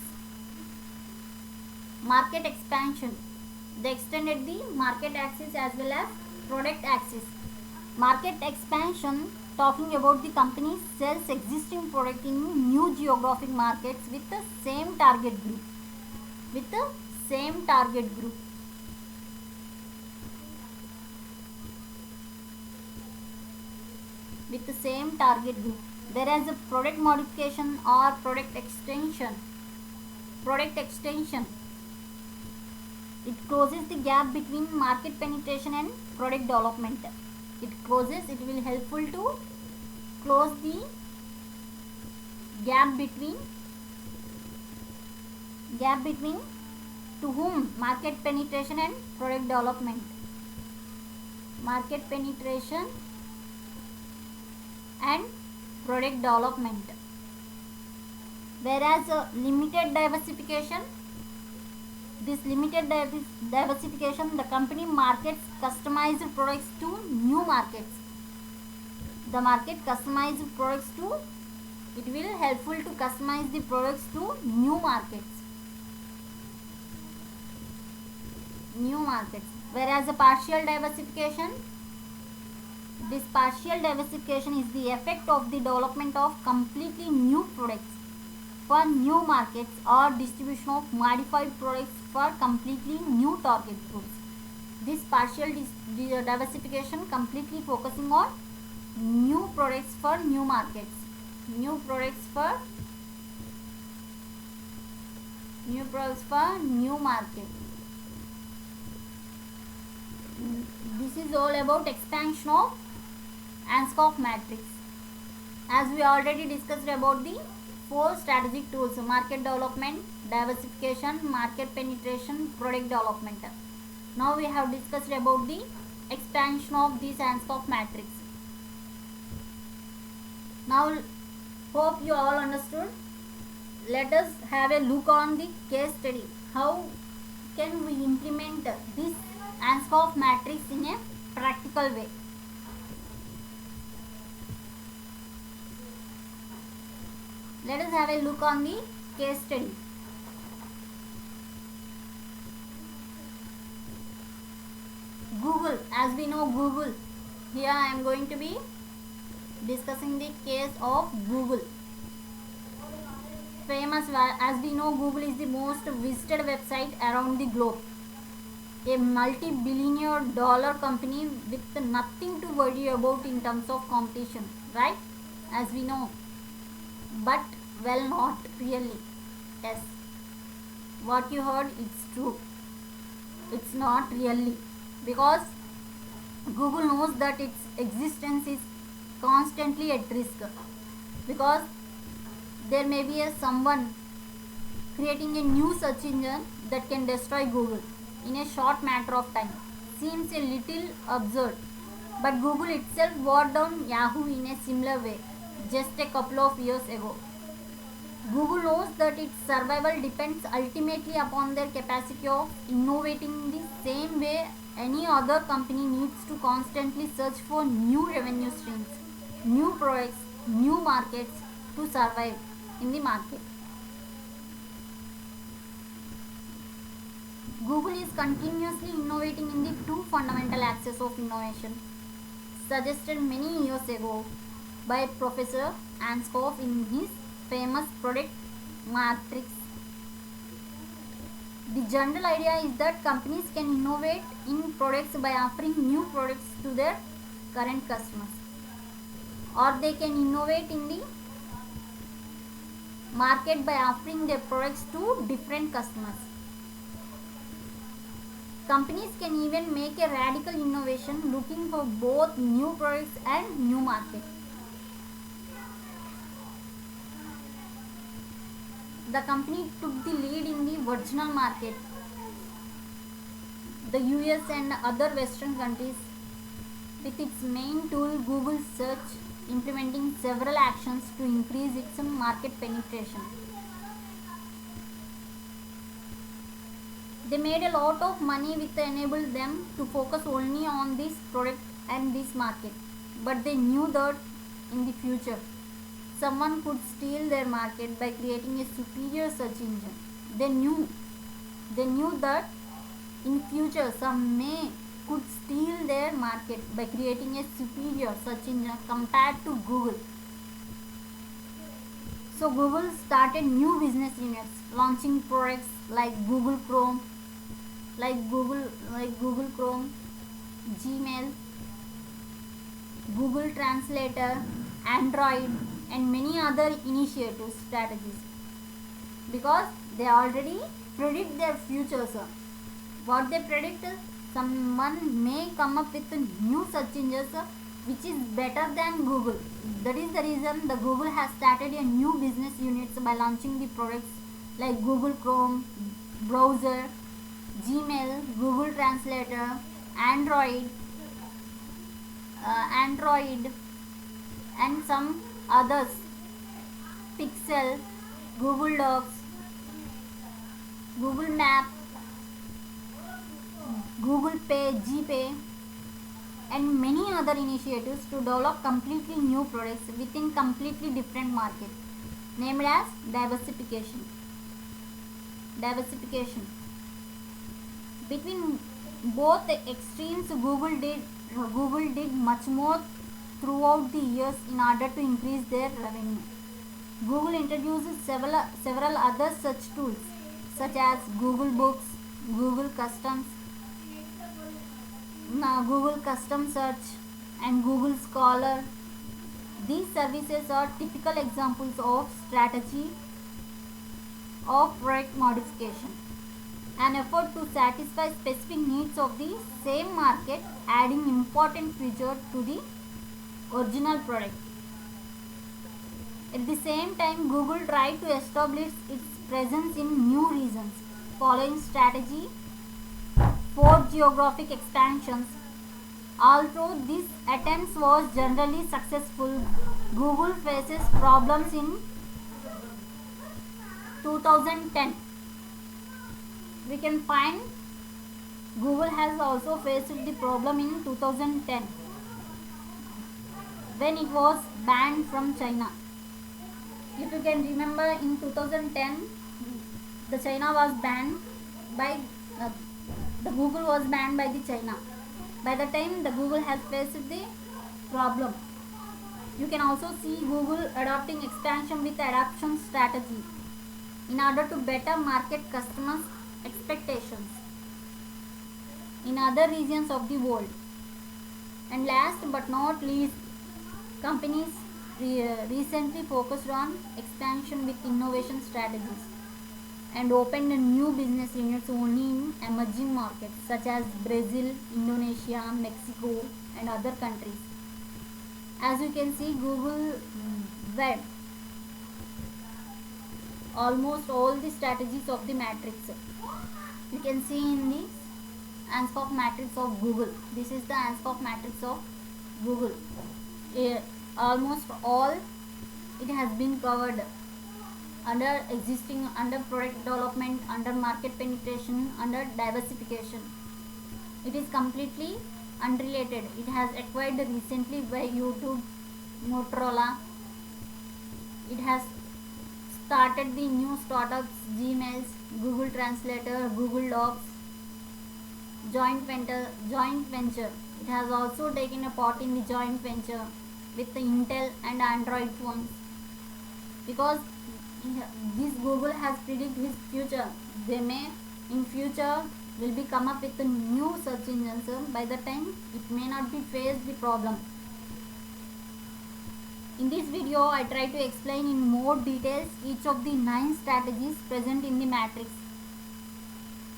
Market expansion. They extended the market axis as well as product axis. Market expansion, talking about the company sells existing product in new geographic markets with the same target group. Whereas a product modification or product extension, it closes the gap between market penetration and product development. It will helpful to close the gap between to whom? Market penetration and product development. Whereas limited diversification, the company markets customized products to new markets. It will helpful to customize the products to new markets. Whereas a partial diversification, this partial diversification is the effect of the development of completely new products for new markets or distribution of modified products for completely new target groups. This partial diversification completely focusing on new products for new markets. This is all about expansion of Ansoff matrix. As we already discussed about the 4 strategic tools: market development, diversification, market penetration, product development. Now we have discussed about the expansion of this Ansoff matrix. Now hope you all understood. Let us have a look on the case study. How can we implement this Ansoff matrix in a practical way? Let us have a look on the case study. Google, as we know Google, here I am going to be discussing the case of Google. Famous, as we know, Google is the most visited website around the globe. A multi-billionaire dollar company with nothing to worry about in terms of competition, right? As we know, but well, not really. Yes, what you heard, it's true. It's not really, because Google knows that its existence is constantly at risk, because there may be someone creating a new search engine that can destroy Google in a short matter of time. Seems a little absurd, but Google itself brought down Yahoo in a similar way just a couple of years ago. Google knows that its survival depends ultimately upon their capacity of innovating the same way any other company needs to constantly search for new revenue streams, new products, new markets to survive in the market. Google is continuously innovating in the two fundamental axes of innovation suggested many years ago by Professor Ansoff in his famous product matrix. The general idea is that companies can innovate in products by offering new products to their current customers, or they can innovate in the market by offering their products to different customers. Companies can even make a radical innovation looking for both new products and new market. The company took the lead in the original market, the US and other Western countries, with its main tool Google Search, implementing several actions to increase its market penetration. They made a lot of money which enabled them to focus only on this product and this market, but they knew that in the future someone could steal their market by creating a superior search engine. They knew that in future some may could steal their market by creating a superior search engine compared to Google. So Google started new business units, launching products like Google Chrome, like Google Chrome, Gmail, Google Translator, Android, and many other initiative strategies, because they already predict their futures. What they predict is someone may come up with a new search engines which is better than Google. That is the reason the Google has started a new business units by launching the products like Google Chrome browser, Gmail, Google Translator, Android, Android, and some others, Pixel, Google Docs, Google Map, Google Pay, GPay, and many other initiatives to develop completely new products within completely different markets, named as diversification. Diversification. Between both the extremes, Google did much more throughout the years in order to increase their revenue. Google introduced several other such tools such as Google Books, Google Customs, Google Custom Search, and Google Scholar. These services are typical examples of strategy of product modification, an effort to satisfy specific needs of the same market, adding important feature to the original product. At the same time, Google tried to establish its presence in new regions, following strategy for geographic expansions. Although this attempt was generally successful, Google faces problems in 2010. We can find Google has also faced the problem in 2010 when it was banned from China. If you can remember, in 2010 the China was banned by the Google was banned by the China. By the time the Google has faced the problem, you can also see Google adopting expansion with adoption strategy in order to better market customers' expectations in other regions of the world. And last but not least, companies recently focused on expansion with innovation strategies and opened new business units only in emerging markets such as Brazil, Indonesia, Mexico, and other countries. As you can see, Google web almost all the strategies of the matrix. You can see in the Ansoff matrix of Google. This is the Ansoff matrix of Google. Almost all it has been covered under existing, under product development, under market penetration, under diversification. It is completely unrelated. It has acquired recently by YouTube, Motorola. It has started the new startups, Gmails, Google Translator, Google Docs, joint venture. It has also taken a part in the joint venture with the Intel and Android phones, because this Google has predicted his future. They may in future will be come up with a new search engine, so by the time it may not be faced the problem. In this video, I try to explain in more details each of the 9 strategies present in the matrix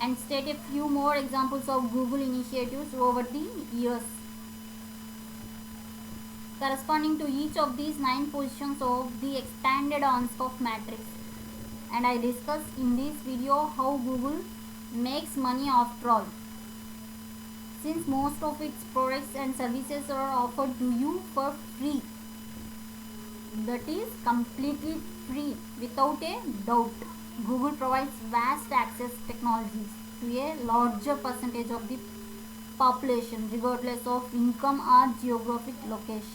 and state a few more examples of Google initiatives over the years corresponding to each of these 9 positions of the expanded Ansoff matrix. And I discuss in this video how Google makes money after all, since most of its products and services are offered to you for free. That is completely free without a doubt. Google provides vast access technologies to a larger percentage of the population regardless of income or geographic location.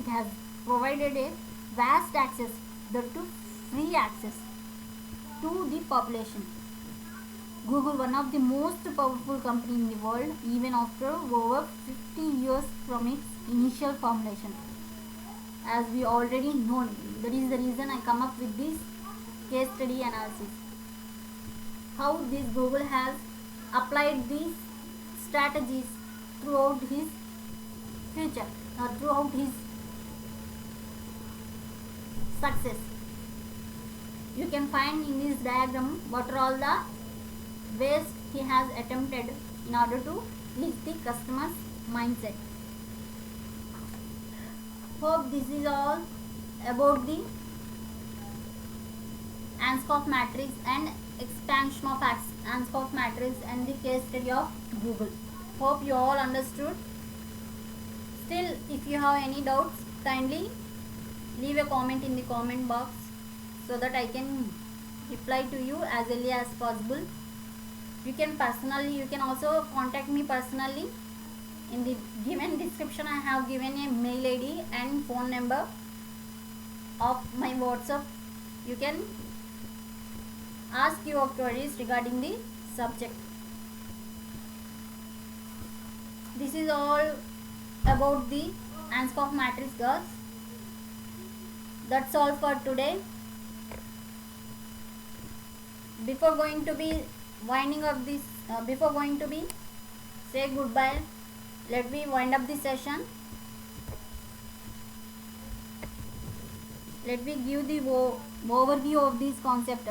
It has provided a vast access, that to free access to the population. Google, one of the most powerful company in the world, even after over 50 years from its initial formulation. As we already know, that is the reason I come up with this case study analysis. How this Google has applied these strategies throughout his future, or throughout his success. You can find in this diagram what are all the ways he has attempted in order to reach the customer's mindset. Hope this is all about the Ansoff matrix and expansion of Ansoff matrix and the case study of Google. Hope you all understood. Still, if you have any doubts, kindly leave a comment in the comment box so that I can reply to you as early as possible. You can also contact me personally. In the given description, I have given a mail ID and phone number of my WhatsApp. You can ask your queries regarding the subject. This is all about the Ansoff matrix, girls. That's all for today. Before going to be say goodbye, let me wind up the session. Let me give the overview of this concept.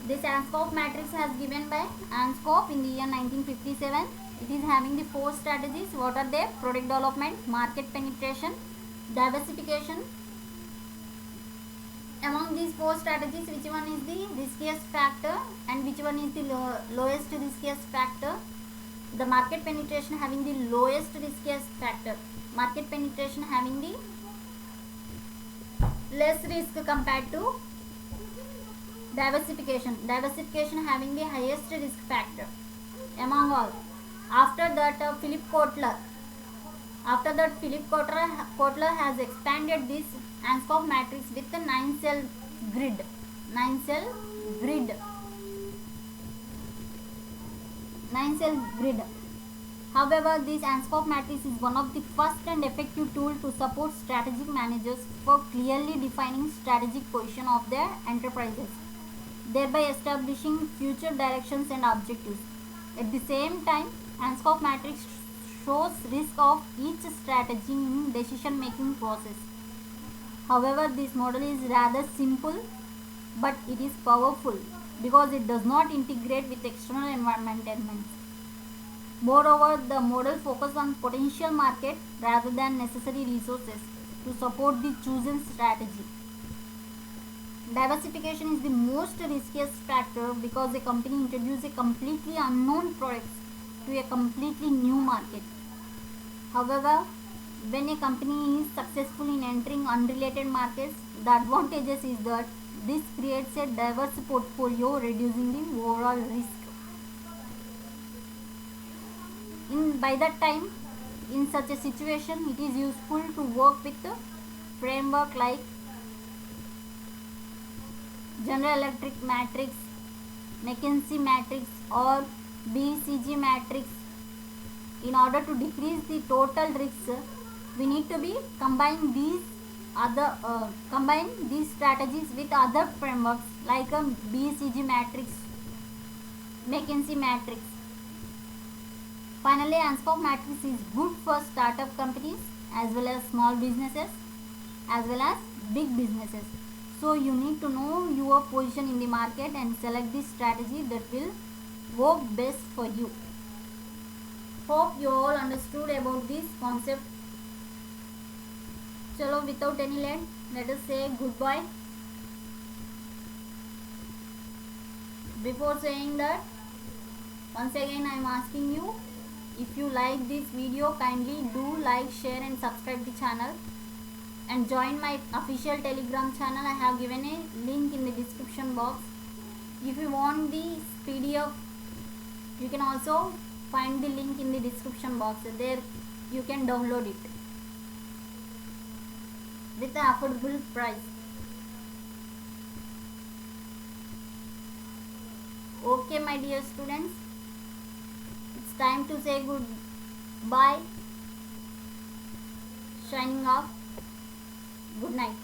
This Ansoff matrix has given by Ansoff in the year 1957. It is having the 4 strategies. What are they? Product development, market penetration, diversification. Among these 4 strategies, which one is the riskiest factor and which one is the lowest riskiest factor? The market penetration having the lowest riskiest factor. Market penetration having the less risk compared to diversification. Diversification having the highest risk factor among all. After that, Philip Kotler has expanded this Ansoff matrix with the 9-cell grid. However, this Ansoff matrix is one of the first and effective tool to support strategic managers for clearly defining strategic position of their enterprises, thereby establishing future directions and objectives. At the same time, Ansoff matrix shows risk of each strategy in decision making process. However, this model is rather simple, but it is powerful because it does not integrate with external environment elements. Moreover, the model focuses on potential market rather than necessary resources to support the chosen strategy. Diversification is the most riskiest factor because a company introduces a completely unknown product to a completely new market. However, when a company is successful in entering unrelated markets, the advantages is that this creates a diverse portfolio, reducing the overall risk. By that time, in such a situation, it is useful to work with a framework like General Electric matrix, McKinsey matrix, or BCG matrix. In order to decrease the total risks, we need to be combine these strategies with other frameworks like a BCG matrix, McKinsey matrix. Finally, Ansoff matrix is good for startup companies as well as small businesses as well as big businesses. So you need to know your position in the market and select the strategy that will work best for you. Hope you all understood about this concept. Chalo, without any delay, let us say goodbye. Before saying that, once again I am asking you, if you like this video, kindly do like, share and subscribe the channel and join my official Telegram channel. I have given a link in the description box. If you want the PDF, you can also find the link in the description box. There you can download it with an affordable price. Okay, my dear students, it's time to say goodbye. Signing off. Good night.